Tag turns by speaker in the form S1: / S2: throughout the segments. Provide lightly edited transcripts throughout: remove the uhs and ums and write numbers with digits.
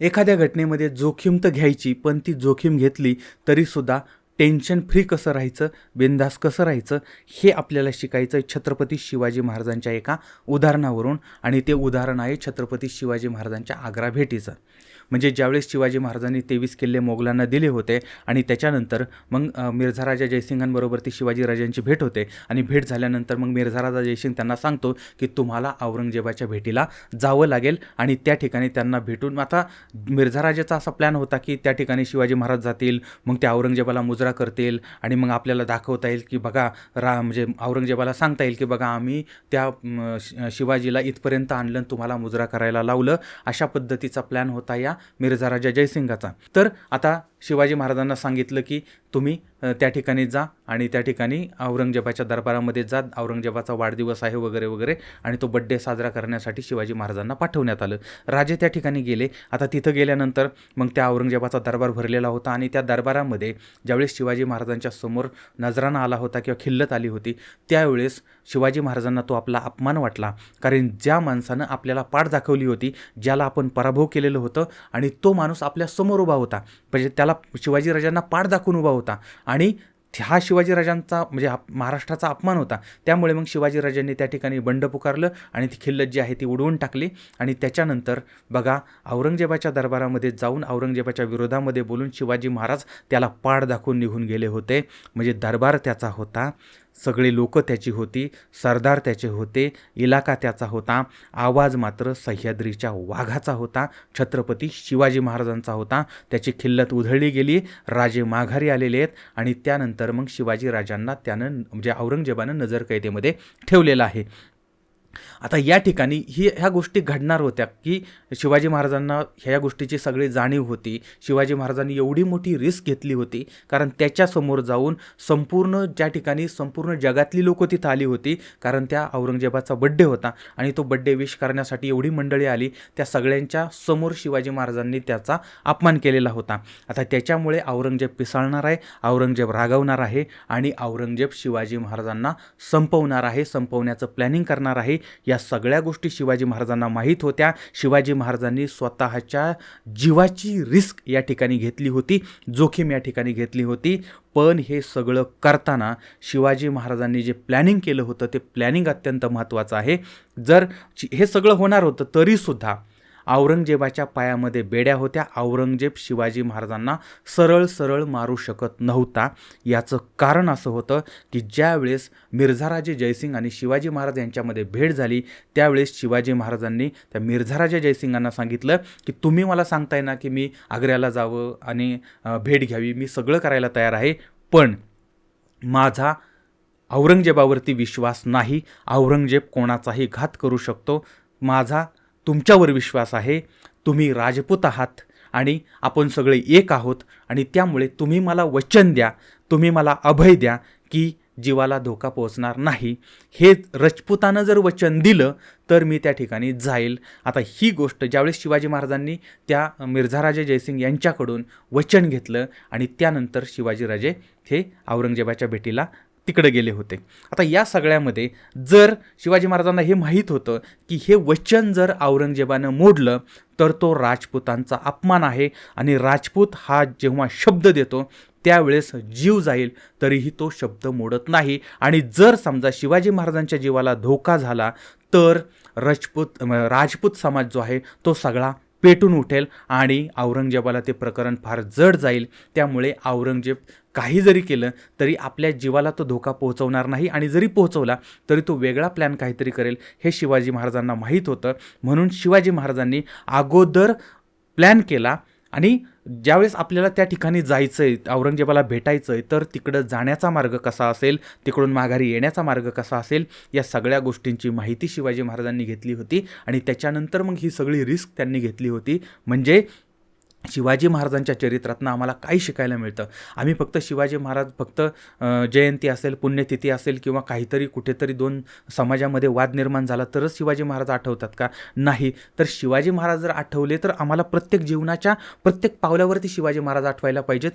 S1: एखाद्या घटनेमध्ये जोखीम तर घ्यायची, पण ती जोखीम घेतली तरीसुद्धा टेन्शन फ्री कसं राहायचं, बिनधास्त कसं राहायचं, हे आपल्याला शिकायचं आहे छत्रपती शिवाजी महाराजांच्या एका उदाहरणावरून. आणि ते उदाहरण आहे छत्रपती शिवाजी महाराजांच्या आग्रा भेटीचं. म्हणजे ज्यावेळेस शिवाजी महाराजांनी 23 किल्ले मोगलांना दिले होते आणि त्याच्यानंतर मग मिर्झा राजा जयसिंगांबरोबर ती शिवाजीराजांची भेट होते. आणि भेट झाल्यानंतर मग मिर्झा राजा जयसिंग त्यांना सांगतो की तुम्हाला औरंगजेबाच्या भेटीला जावं लागेल. आणि त्या ठिकाणी त्यांना भेटून आता मिर्झा राजाचा असा प्लॅन होता की त्या ठिकाणी शिवाजी महाराज जातील, मग त्या औरंगजेबाला मुजरा करतील आणि मग आपल्याला दाखवता येईल की बघा म्हणजे औरंगजेबाला सांगता येईल की बघा आम्ही त्या शिवाजीला इथपर्यंत आणलं, तुम्हाला मुजरा करायला लावलं. अशा पद्धतीचा प्लॅन होता या मिर्झा राजा जयसिंगाचा. तर आता शिवाजी महाराजांना सांगितलं की तुम्ही त्या ठिकाणी जा आणि त्या ठिकाणी औरंगजेबाच्या दरबारामध्ये जा, औरंगजेबाचा वाढदिवस आहे वगैरे वगैरे, आणि तो बड्डे साजरा करण्यासाठी शिवाजी महाराजांना पाठवण्यात आलं. राजे त्या ठिकाणी गेले. आता तिथं गेल्यानंतर मग त्या औरंगजेबाचा दरबार भरलेला होता आणि त्या दरबारामध्ये ज्यावेळेस शिवाजी महाराजांच्या समोर नजराणा आला होता किंवा खिल्लत आली होती, त्यावेळेस शिवाजी महाराजांना तो आपला अपमान वाटला. कारण ज्या माणसानं आपल्याला पाठ दाखवली होती, ज्याला आपण पराभव केलेलं होतं, आणि तो माणूस आपल्या समोर उभा होता, म्हणजे त्याला शिवाजीराजांना पाठ दाखवून उभा होता आणि हा शिवाजीराजांचा म्हणजे महाराष्ट्राचा अपमान होता. त्यामुळे मग शिवाजीराजांनी त्या ठिकाणी बंड पुकारलं आणि ती खिल्लत जी आहे ती उडवून टाकली. आणि त्याच्यानंतर बघा औरंगजेबाच्या दरबारामध्ये जाऊन औरंगजेबाच्या विरोधामध्ये बोलून शिवाजी महाराज त्याला पाठ दाखवून निघून गेले होते. म्हणजे दरबार त्याचा होता, सगळे लोक त्याची होती, सरदार त्याचे होते, इलाका त्याचा होता, आवाज मात्र सह्याद्रीच्या वाघाचा होता, छत्रपती शिवाजी महाराजांचा होता. त्याची खिल्लत उधळली गेली, राजे माघारी आलेले आहेत आणि त्यानंतर मग शिवाजी राजांना त्यानं म्हणजे औरंगजेबानं नजरकैदेमध्ये ठेवलेलं आहे. आता या ठिकाणी ह्या गोष्टी घडणार होत्या की शिवाजी महाराजांना ह्या गोष्टीची सगळी जाणीव होती. शिवाजी महाराजांनी एवढी मोठी रिस्क घेतली होती, कारण त्याच्यासमोर जाऊन ज्या ठिकाणी संपूर्ण जगातली लोकं तिथं आली होती, कारण त्या औरंगजेबाचा बड्डे होता आणि तो बड्डे विश करण्यासाठी एवढी मंडळी आली. त्या सगळ्यांच्या समोर शिवाजी महाराजांनी त्याचा अपमान केलेला होता. आता त्याच्यामुळे औरंगजेब पिसाळणार आहे, औरंगजेब रागावणार आहे आणि औरंगजेब शिवाजी महाराजांना संपवणार आहे, संपवण्याचं प्लॅनिंग करणार आहे. या सगळ्या गोष्टी शिवाजी महाराजांना माहीत होत्या. शिवाजी महाराजांनी स्वतःच्या जीवाची रिस्क या ठिकाणी घेतली होती, जोखीम या ठिकाणी घेतली होती. पण हे सगळं करताना शिवाजी महाराजांनी जे प्लॅनिंग केलं होतं ते प्लॅनिंग अत्यंत महत्त्वाचं आहे. जर हे सगळं होणार होतं तरीसुद्धा औरंगजेबाच्या पायामध्ये बेड्या होत्या. औरंगजेब शिवाजी महाराजांना सरळ सरळ मारू शकत नव्हता. याचं कारण असं होतं की ज्यावेळेस मिर्झा राजे जयसिंग आणि शिवाजी महाराज यांच्यामध्ये भेट झाली, त्यावेळेस शिवाजी महाराजांनी त्या मिर्झा राजे जयसिंगांना सांगितलं की तुम्ही मला सांगताय ना की मी आग्र्याला जावं आणि भेट घ्यावी, मी सगळं करायला तयार आहे, पण माझा औरंगजेबावरती विश्वास नाही. औरंगजेब कोणाचाही घात करू शकतो. माझा तुमच्यावर विश्वास आहे. तुम्ही राजपूत आहात आणि आपण सगळे एक आहोत, आणि त्यामुळे तुम्ही मला वचन द्या, तुम्ही मला अभय द्या की जीवाला धोका पोहोचणार नाही. हे राजपुतानं जर वचन दिलं तर मी त्या ठिकाणी जाईल. आता ही गोष्ट ज्यावेळेस शिवाजी महाराजांनी त्या मिर्झा राजे जयसिंग यांच्याकडून वचन घेतलं आणि त्यानंतर शिवाजीराजे हे औरंगजेबाच्या भेटीला तिकडे गेले होते. आता या सगळ्यामध्ये जर शिवाजी महाराजांना हे माहीत होतं की हे वचन जर औरंगजेबानं मोडलं तर तो राजपुतांचा अपमान आहे, आणि राजपूत हा जेव्हा शब्द देतो त्यावेळेस जीव जाईल तरीही तो शब्द मोडत नाही. आणि जर समजा शिवाजी महाराजांच्या जीवाला धोका झाला तर राजपूत समाज जो आहे तो सगळा पेटून उठेल आणि औरंगजेबाला ते प्रकरण फार जड जाईल. त्यामुळे औरंगजेब काही जरी केलं तरी आपल्या जीवाला तो धोका पोहोचवणार नाही, आणि जरी पोहोचवला तरी तो वेगळा प्लॅन काहीतरी करेल हे शिवाजी महाराजांना माहीत होतं. म्हणून शिवाजी महाराजांनी अगोदर प्लॅन केला, आणि ज्यावेळेस आपल्याला त्या ठिकाणी जायचं आहे, औरंगजेबाला भेटायचं आहे, तर तिकडं जाण्याचा मार्ग कसा असेल, तिकडून माघारी येण्याचा मार्ग कसा असेल, या सगळ्या गोष्टींची माहिती शिवाजी महाराजांनी घेतली होती. आणि त्याच्यानंतर मग ही सगळी रिस्क त्यांनी घेतली होती. म्हणजे शिवाजी महाराजांच्या चरित्रातनं आम्हाला काय शिकायला मिळतं. आम्ही फक्त शिवाजी महाराज फक्त जयंती असेल, पुण्यतिथी असेल किंवा काहीतरी कुठेतरी दोन समाजामध्ये वाद निर्माण झाला तरच शिवाजी महाराज आठवतात का? नाही. तर शिवाजी महाराज जर आठवले तर आम्हाला प्रत्येक जीवनाच्या प्रत्येक पावलावरती शिवाजी महाराज आठवायला पाहिजेत.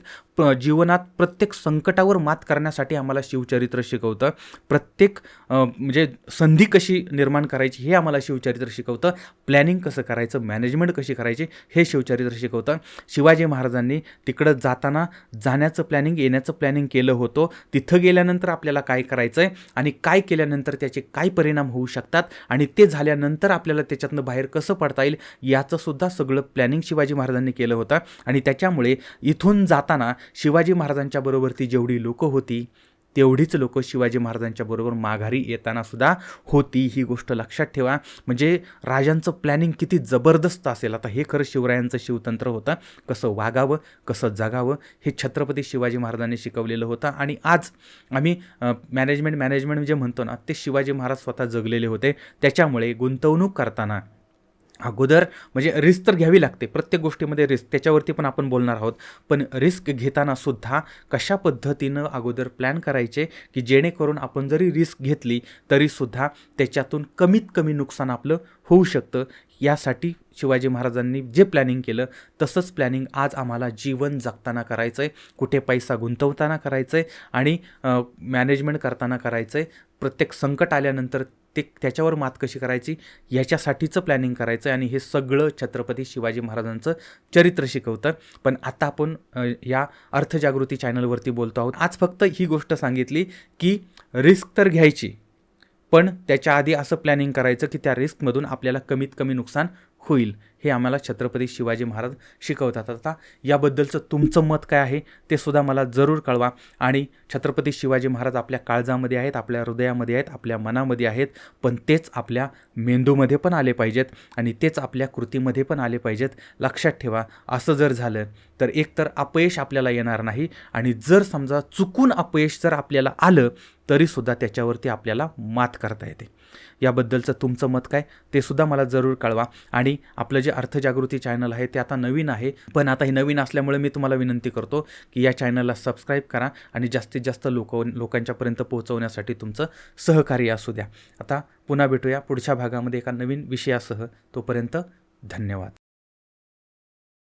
S1: जीवनात प्रत्येक संकटावर मात करण्यासाठी आम्हाला शिवचरित्र शिकवतं. प्रत्येक म्हणजे संधी कशी निर्माण करायची हे आम्हाला शिवचरित्र शिकवतं. प्लॅनिंग कसं करायचं, मॅनेजमेंट कशी करायची हे शिवचरित्र शिकवतं. शिवाजी महाराजांनी तिकडं जाण्याचं प्लॅनिंग, येण्याचं प्लॅनिंग केलं होतं. तिथं गेल्यानंतर आपल्याला काय करायचं आहे आणि काय केल्यानंतर त्याचे काय परिणाम होऊ शकतात आणि ते झाल्यानंतर आपल्याला त्याच्यातनं बाहेर कसं पडता येईल याचंसुद्धा सगळं प्लॅनिंग शिवाजी महाराजांनी केलं होतं. आणि त्याच्यामुळे इथून जाताना शिवाजी महाराजांच्या बरोबर ती जेवढी लोकं होती तेवढीच लोकं शिवाजी महाराजांच्या बरोबर माघारी येताना सुद्धा होती. ही गोष्ट लक्षात ठेवा. म्हणजे राजांचं प्लॅनिंग किती जबरदस्त असेल. आता हे खरं शिवरायांचं शिवतंत्र होतं. कसं वागावं, कसं जगावं हे छत्रपती शिवाजी महाराजांनी शिकवलेलं होतं. आणि आज आम्ही मॅनेजमेंट जे म्हणतो ना ते शिवाजी महाराज स्वतः जगलेले होते. त्याच्यामुळे गुंतवणूक करताना अगोदर म्हणजे रिस्क तर घ्यावी लागते, प्रत्येक गोष्टीमध्ये रिस्क, त्याच्यावरती पण आपण बोलणार आहोत. पण रिस्क घेताना सुद्धा कशा पद्धतीनं अगोदर प्लॅन करायचे की जेणेकरून आपण जरी रिस्क घेतली तरीसुद्धा त्याच्यातून कमीत कमी नुकसान आपलं होऊ शकतं. यासाठी शिवाजी महाराजांनी जे प्लॅनिंग केलं तसंच प्लॅनिंग आज आम्हाला जीवन जगताना करायचं आहे, कुठे पैसा गुंतवताना करायचं आहे आणि मॅनेजमेंट करताना करायचं आहे. प्रत्येक संकट आल्यानंतर त्याच्यावर मात कशी करायची याच्यासाठीचं प्लॅनिंग करायचं आहे. आणि हे सगळं छत्रपती शिवाजी महाराजांचं चरित्र शिकवतं. पण आता आपण या अर्थजागृती चॅनलवरती बोलतो आहोत. आज फक्त ही गोष्ट सांगितली की रिस्क तर घ्यायची, पण त्याच्या आधी असं प्लॅनिंग करायचं की त्या रिस्कमधून आपल्याला कमीत कमी नुकसान होईल. हे आम्हाला छत्रपती शिवाजी महाराज शिकवतात. आता याबद्दलचं तुमचं मत काय आहे ते सुद्धा मला जरूर कळवा. आणि छत्रपती शिवाजी महाराज आपल्या काळजामध्ये आहेत, आपल्या हृदयामध्ये आहेत, आपल्या मनामध्ये आहेत. पण तेच आपल्या मेंदूमध्ये पण आले पाहिजेत आणि तेच आपल्या कृतीमध्ये पण आले पाहिजेत. लक्षात ठेवा, असं जर झालं तर एकतर अपयश आपल्याला येणार नाही आणि जर समजा चुकून अपयश जर आपल्याला आलं तरीसुद्धा त्याच्यावरती आपल्याला मात करता येते. याबद्दलचं तुमचं मत काय ते सुद्धा मला जरूर कळवा. आणि आपलं जे अर्थजागृती चॅनल आहे ते आता नवीन आहे, पण आता हे नवीन असल्यामुळे मी तुम्हाला विनंती करतो की या चॅनलला सबस्क्राईब करा आणि जास्तीत जास्त लोकांच्यापर्यंत पोहोचवण्यासाठी तुमचं सहकार्य असू द्या. आता पुन्हा भेटूया पुढच्या भागामध्ये एका नवीन विषयासह. तोपर्यंत धन्यवाद.